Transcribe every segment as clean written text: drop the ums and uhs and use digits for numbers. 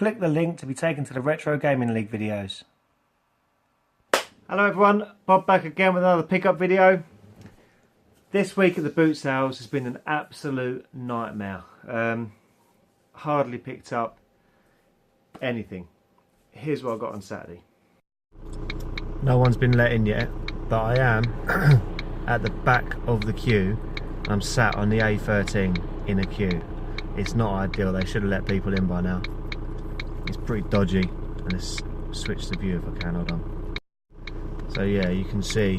Click the link to be taken to the Retro Gaming League videos. Hello everyone, Bob back again with another pickup video. This week at the Bootsales has been an absolute nightmare. Hardly picked up anything. Here's what I got on Saturday. No one's been let in yet, but I am at the back of the queue. I'm sat on the A13 in a queue. It's not ideal, they should have let people in by now. It's pretty dodgy, and let's switch the view if I can, hold on. So yeah, you can see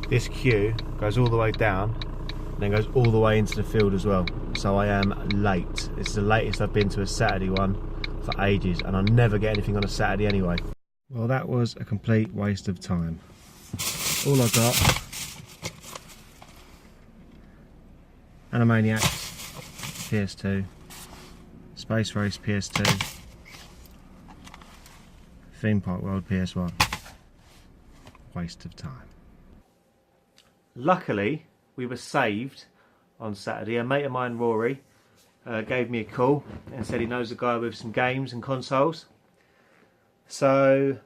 this queue goes all the way down and then goes all the way into the field as well. So I am late. It's the latest I've been to a Saturday one for ages, and I never get anything on a Saturday anyway. Well, that was a complete waste of time. All I got, Animaniacs PS2, Space Race PS2, Theme Park World PS1. Waste of time. Luckily, we were saved on Saturday. A mate of mine, Rory, gave me a call and said he knows a guy with some games and consoles. So,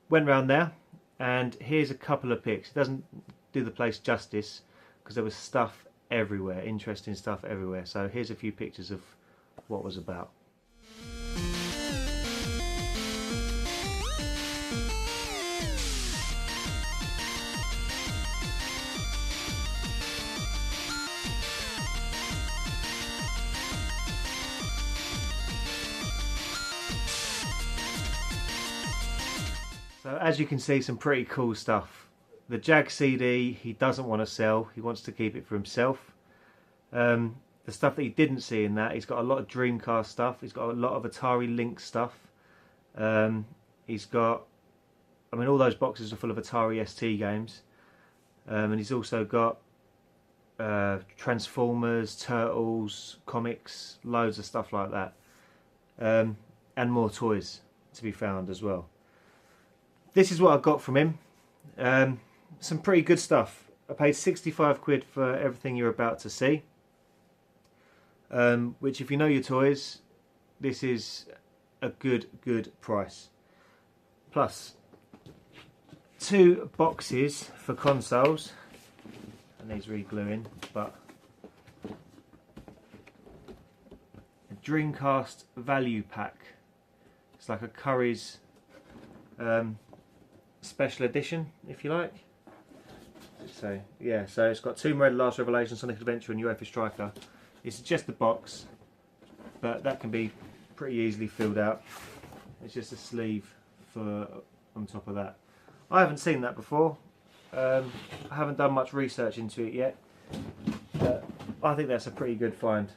went round there, and here's a couple of pics. It doesn't do the place justice because there was stuff everywhere, interesting stuff everywhere. So here's a few pictures of what was about. So as you can see, some pretty cool stuff. The Jag CD he doesn't want to sell, he wants to keep it for himself. The stuff that he didn't see in that, he's got a lot of Dreamcast stuff, he's got a lot of Atari Lynx stuff. He's got, I mean, all those boxes are full of Atari ST games. And he's also got Transformers, Turtles, comics, loads of stuff like that. And more toys to be found as well. This is what I got from him. Some pretty good stuff. I paid 65 quid for everything you're about to see. Which, if you know your toys, this is a good price. Plus, 2 boxes for consoles. And these re-gluing, but a Dreamcast value pack. It's like a Curry's special edition, if you like. So yeah, so it's got Tomb Raider, Last Revelation, Sonic Adventure and UEFA Striker. It's just a box, but that can be pretty easily filled out. It's just a sleeve for on top of that. I haven't seen that before. I haven't done much research into it yet, but I think that's a pretty good find.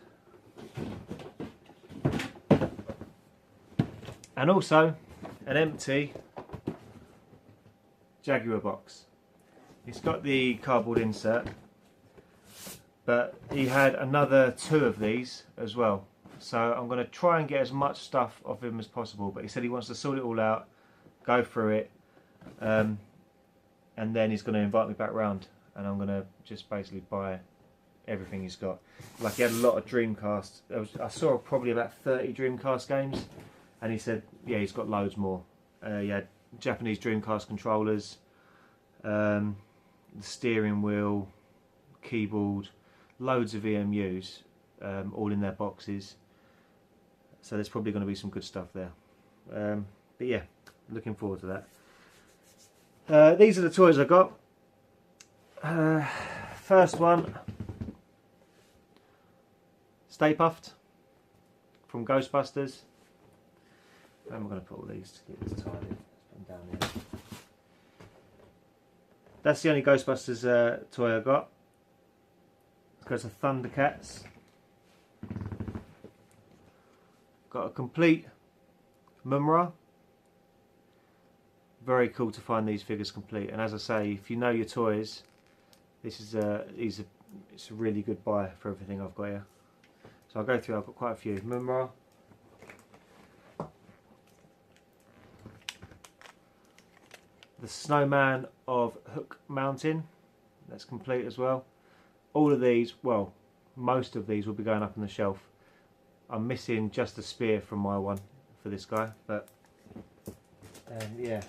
And also an empty Jaguar box. It's got the cardboard insert, but he had another 2 of these as well. So I'm going to try and get as much stuff off him as possible, but he said he wants to sort it all out, go through it, and then he's going to invite me back round, and I'm going to just basically buy everything he's got. Like, he had a lot of Dreamcast. I saw probably about 30 Dreamcast games, and he said, yeah, he's got loads more. He had Japanese Dreamcast controllers, the steering wheel, keyboard, loads of EMUs, all in their boxes. So there's probably going to be some good stuff there. But yeah, looking forward to that. These are the toys I got. First one, Stay Puft from Ghostbusters. I'm going to put all these to get this tidy. Let's put them down here. That's the only Ghostbusters toy I got. It's got some Thundercats. Got a complete Mumra. Very cool to find these figures complete. And as I say, if you know your toys, this is it's a really good buy for everything I've got here. So I'll go through. I've got quite a few. Mumra. The Snowman of Hook Mountain, that's complete as well. All of these, well, most of these will be going up on the shelf. I'm missing just a spear from my one for this guy, but yeah.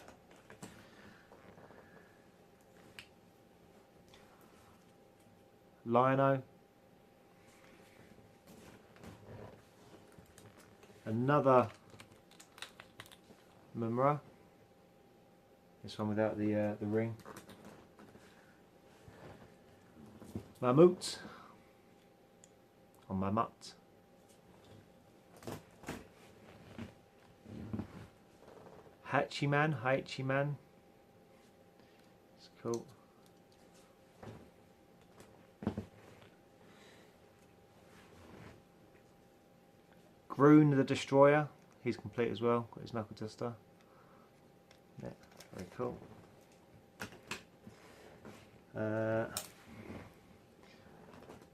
Lino. Another Mumra. This one without the ring. Mammut. Or Mammut. Hachiman. It's cool. Groon the Destroyer, he's complete as well, got his knuckle duster. Yeah, very cool.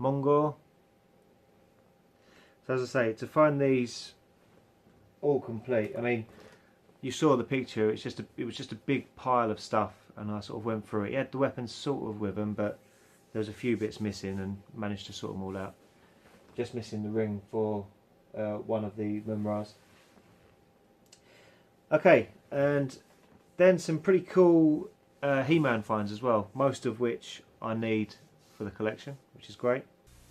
Mongor. So as I say, to find these all complete, I mean, you saw the picture, it was just a big pile of stuff, and I sort of went through it. He had the weapons sort of with him, but there was a few bits missing and managed to sort them all out. Just missing the ring for one of the Mumras. Okay, and then some pretty cool He-Man finds as well, most of which I need for the collection, which is great.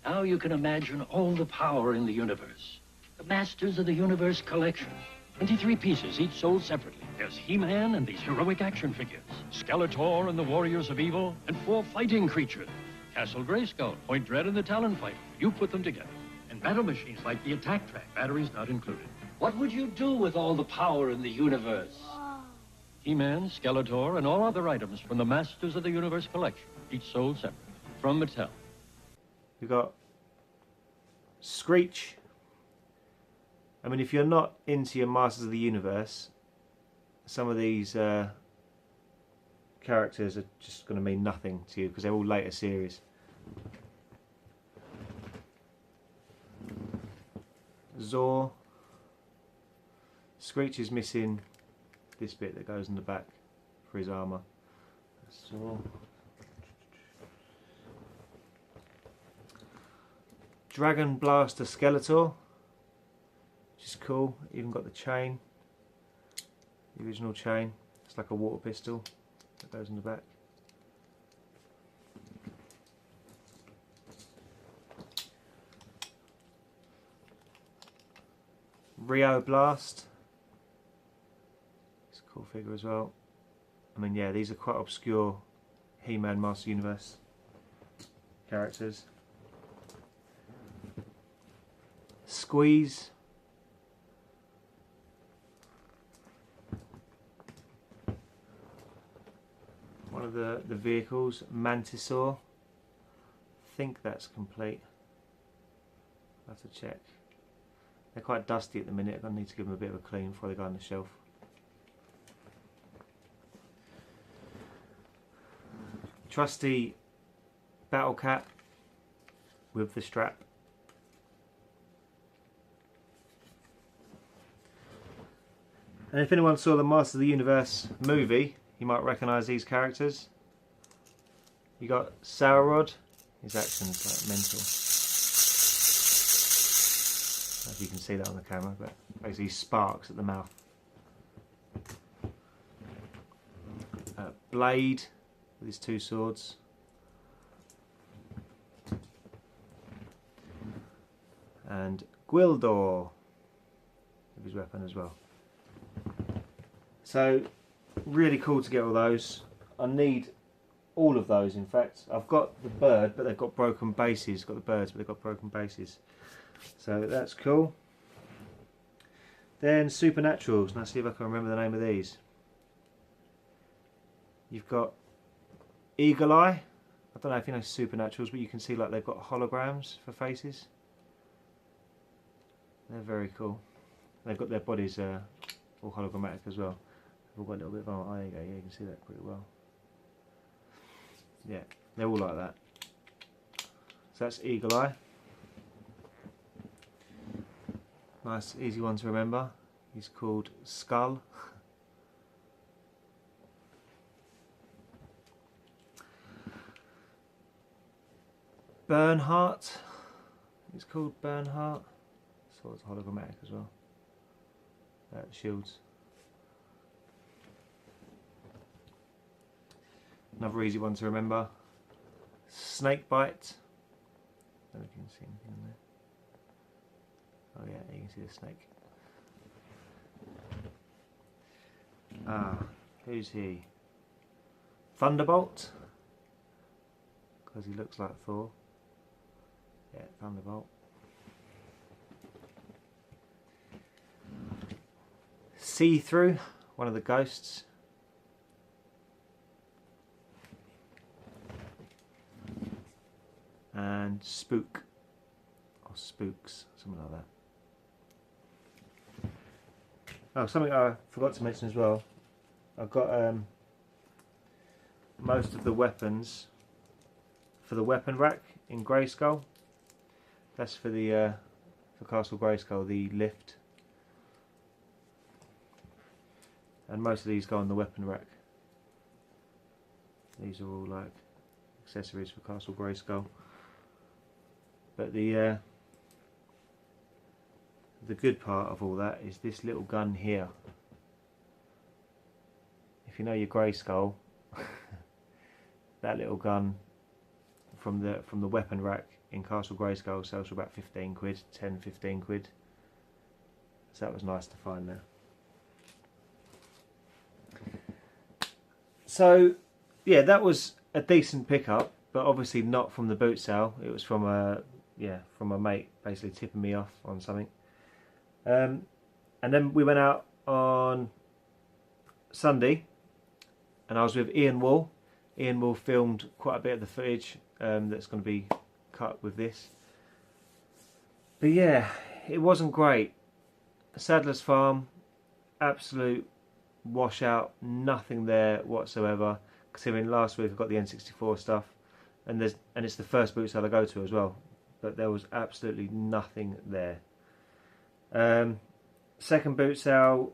Now you can imagine all the power in the universe. The Masters of the Universe collection. 23 pieces, each sold separately. There's He-Man and these heroic action figures. Skeletor and the Warriors of Evil, and 4 fighting creatures. Castle Grayskull, Point Dread and the Talon Fighter. You put them together. And battle machines like the attack track, batteries not included. What would you do with all the power in the universe? He-Man, Skeletor, and all other items from the Masters of the Universe collection, each sold separately. From Mattel. We've got Screech. I mean, if you're not into your Masters of the Universe, some of these characters are just going to mean nothing to you because they're all later series. Zor. Screech is missing this bit that goes in the back for his armour. Zor. Dragon Blaster Skeletor, which is cool. Even got the chain, the original chain. It's like a water pistol that goes in the back. Rio Blast. It's a cool figure as well. I mean, yeah, these are quite obscure He-Man Master Universe characters. Squeeze. One of the vehicles, Mantisaur. I think that's complete. I'll have to check. They're quite dusty at the minute. I need to give them a bit of a clean before they go on the shelf. Trusty Battle Cat with the strap. And if anyone saw the Master of the Universe movie, you might recognise these characters. You got Sauerod. His action's like mental. I don't know if you can see that on the camera, but basically he sparks at the mouth. Blade with his 2 swords. And Gwildor with his weapon as well. So, really cool to get all those. I need all of those, in fact. I've got the bird, but they've got broken bases. Got the birds, but they've got broken bases. So that's cool. Then Supernaturals. Now see if I can remember the name of these. You've got Eagle Eye. I don't know if you know Supernaturals, but you can see like they've got holograms for faces. They're very cool. They've got their bodies all hologrammatic as well. They've all got a little bit of armor. Oh, there you go. Yeah, you can see that pretty well. Yeah, they're all like that. So that's Eagle Eye. Nice, easy one to remember. He's called Skull. Bernhardt. He's called Bernhardt. So it's hologrammatic as well. shields. Another easy one to remember. Snake bite. I don't know if you can see anything in there. Oh yeah, you can see the snake. Who's he? Thunderbolt, because he looks like Thor. Yeah, Thunderbolt. See-through, one of the ghosts. And Spook, or Spooks, something like that. Oh, something I forgot to mention as well. I've got most of the weapons for the weapon rack in Grayskull. That's for the for Castle Grayskull, the lift. And most of these go on the weapon rack. These are all like accessories for Castle Grayskull. But the good part of all that is this little gun here. If you know your Grayskull, that little gun from the weapon rack in Castle Grayskull sells for about 15 quid, 10-15 quid. So that was nice to find there. So yeah, that was a decent pickup, but obviously not from the Bootsale. It was from a mate basically tipping me off on something. And then we went out on Sunday, and I was with Ian Wall. Ian Wall filmed quite a bit of the footage that's going to be cut with this. But yeah, it wasn't great. Sadler's Farm, absolute washout, nothing there whatsoever. Considering last week I got the N64 stuff, and it's the first Bootsale I go to as well. But there was absolutely nothing there. Second Bootsale,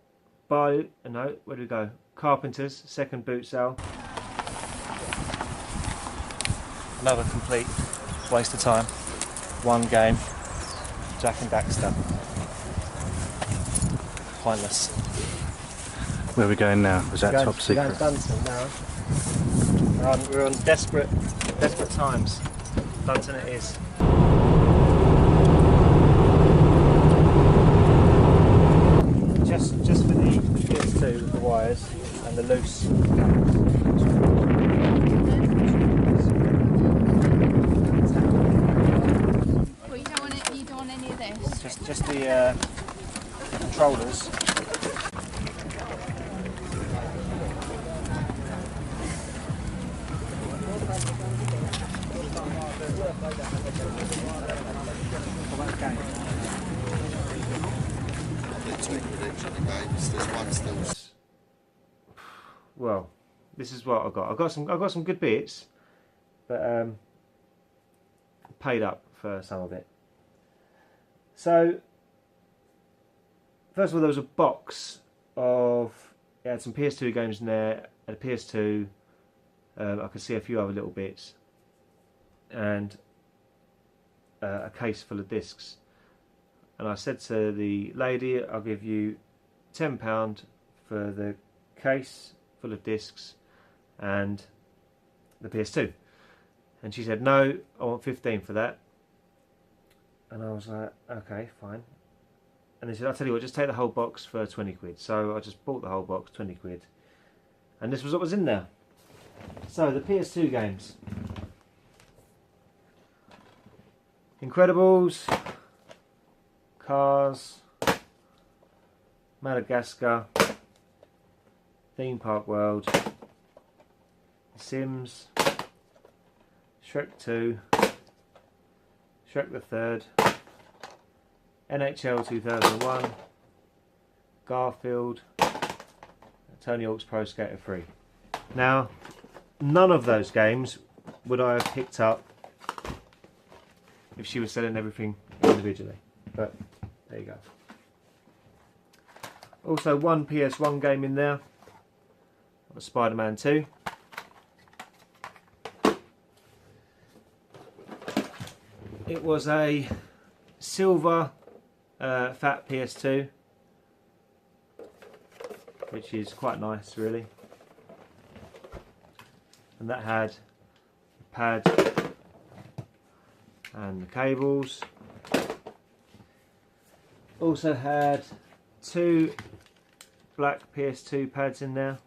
where do we go? Carpenter's, second Bootsale. Another complete waste of time. One game, Jack and Daxter. Pointless. Where are we going now? Was that top secret? We're going to Dunton now. We're on desperate times. Dunton it is. Just for the PS2 with the wires and the loose Well, you don't want any of this. just the controllers. Well, this is what I got. I got some good bits, but paid up for some of it. So first of all, there was a box of, it had some PS2 games in there, and a PS2. I could see a few other little bits, and a case full of discs. And I said to the lady, I'll give you £10 for the case full of discs and the PS2. And she said, no, I want 15 for that. And I was like, okay, fine. And they said, I'll tell you what, just take the whole box for 20 quid. So I just bought the whole box, 20 quid. And this was what was in there. So the PS2 games. Incredibles, Cars, Madagascar, Theme Park World, Sims, Shrek 2, Shrek the Third, NHL 2001, Garfield, Tony Hawk's Pro Skater 3. Now, none of those games would I have picked up if she was selling everything individually, but there you go. Also, one PS1 game in there, that was Spider-Man 2. It was a silver fat PS2. which is quite nice really. And that had the pad and the cables. Also had 2 black PS2 pads in there.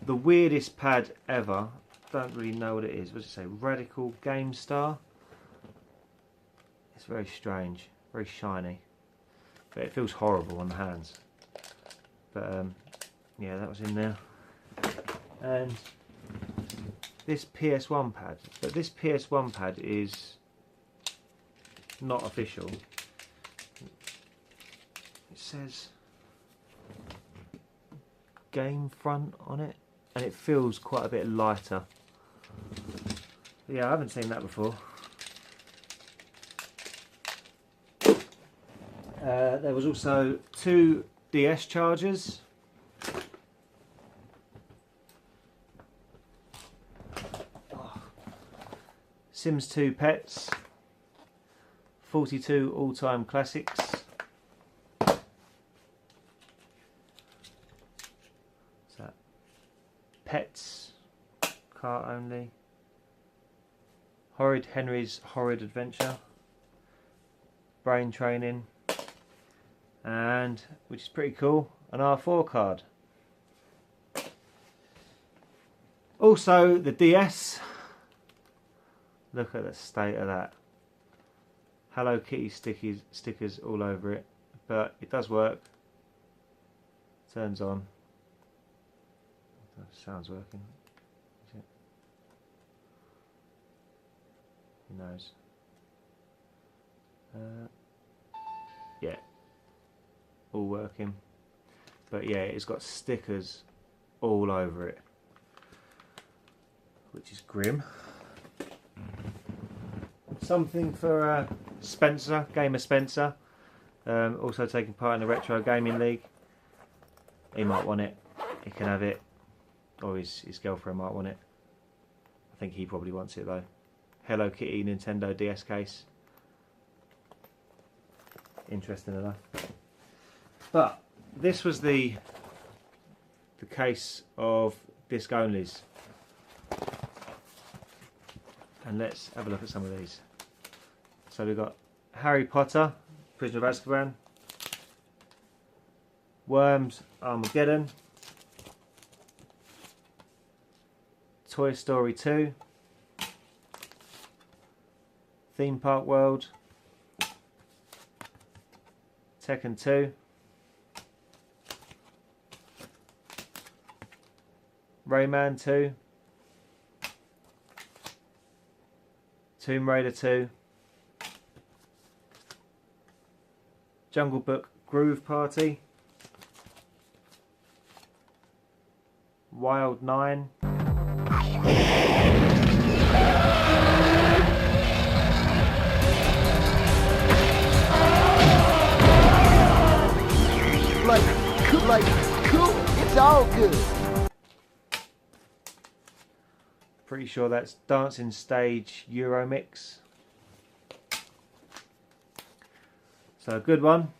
The weirdest pad ever, don't really know what it is. What does it say? Radical Game Star. It's very strange, very shiny, but it feels horrible on the hands. But yeah, that was in there. And this PS1 pad, but this PS1 pad is not official. It says Game Front on it, and it feels quite a bit lighter. Yeah, I haven't seen that before. There was also 2 DS chargers. Sims 2 Pets. 42 all-time classics. What's that? Pets. Car only. Horrid Henry's Horrid Adventure. Brain Training. And, which is pretty cool, an R4 card. Also the DS. Look at the state of that. Hello Kitty stickers all over it, but it does work. Turns on. Sound's working. Is it? Who knows? Yeah, all working. But yeah, it's got stickers all over it, which is grim. Something for Spencer, Gamer Spencer, also taking part in the Retro Gaming League. He might want it, he can have it, or his girlfriend might want it. I think he probably wants it though. Hello Kitty Nintendo DS case. Interesting enough. But this was the case of disc onlys. And let's have a look at some of these. So we've got Harry Potter, Prisoner of Azkaban, Worms, Armageddon, Toy Story 2, Theme Park World, Tekken 2, Rayman 2, Tomb Raider 2, Jungle Book Groove Party, Wild 9, like cool, it's all good. Pretty sure that's Dancing Stage Euromix. So a good one.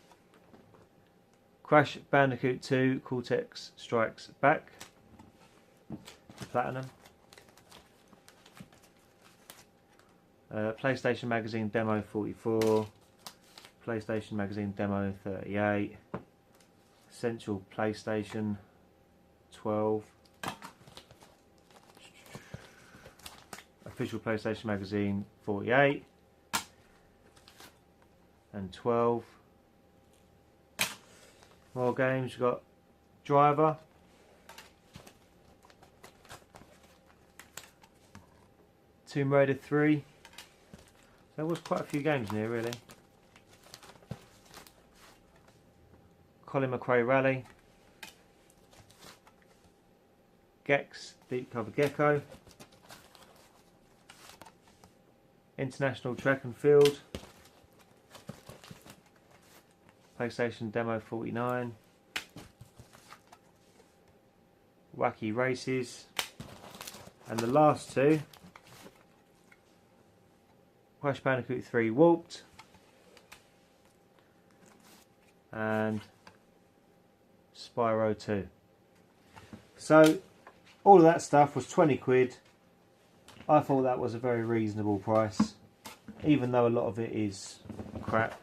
Crash Bandicoot 2 Cortex Strikes Back. Platinum. PlayStation Magazine Demo 44. PlayStation Magazine Demo 38. Essential PlayStation 12. Official PlayStation Magazine 48 and 12. More games. We've got Driver, Tomb Raider 3. There was quite a few games in here really. Colin McRae Rally, Gex Deep Cover Gecko, International Track and Field, PlayStation Demo 49, Wacky Races, and the last two, Crash Bandicoot 3 Warped and Spyro 2. So all of that stuff was 20 quid. I thought that was a very reasonable price, even though a lot of it is crap.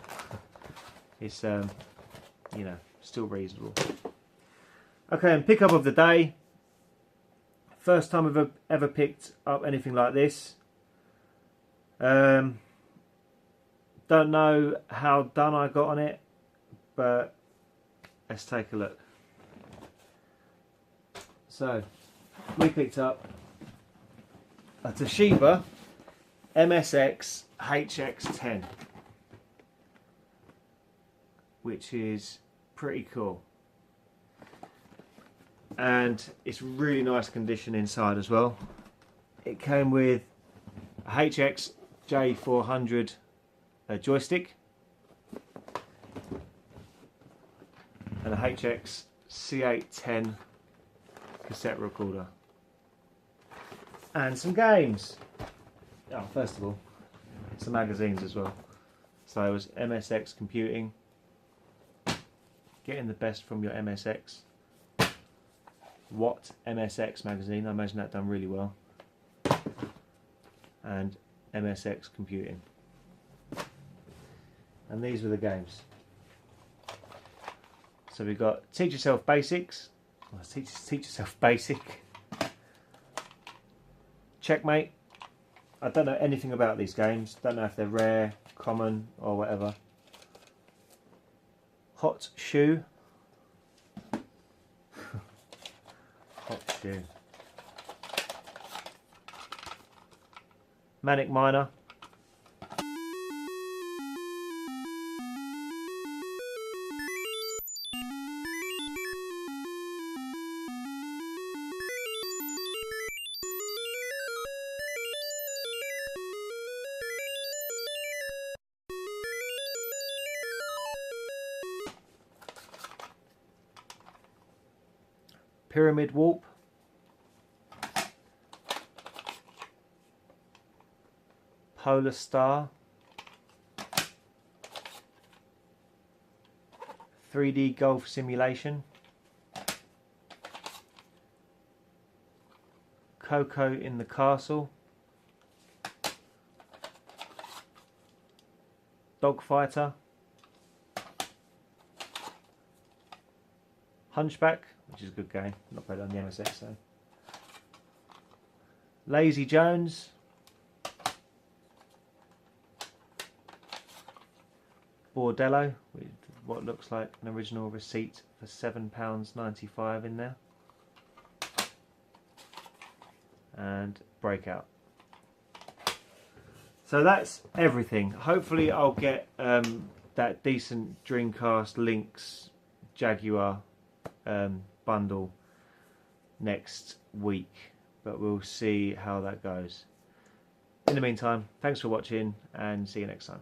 It's you know, still reasonable. Okay, and pick up of the day. First time I've ever picked up anything like this. Don't know how done I got on it, but let's take a look. So we picked up a Toshiba MSX HX10, which is pretty cool, and it's really nice condition inside as well. It came with a HX J400 joystick and a HX C810 cassette recorder and some games. Oh, first of all, some magazines as well. So it was MSX Computing, getting the best from your MSX. What MSX magazine, I imagine that done really well. And MSX Computing. And these were the games. So we've got Teach Yourself Basics. Well, teach Yourself Basic. Checkmate. I don't know anything about these games. Don't know if they're rare, common, or whatever. Hot Shoe. Hot Shoe. Manic Miner. Pyramid Warp. Polar Star. 3D Golf Simulation. Coco in the Castle. Dogfighter. Hunchback, which is a good game, not played on the MSX so. Lazy Jones. Bordello, with what looks like an original receipt for £7.95 in there. And Breakout. So that's everything. Hopefully I'll get that decent Dreamcast Lynx Jaguar bundle next week, but we'll see how that goes. In the meantime, thanks for watching and see you next time.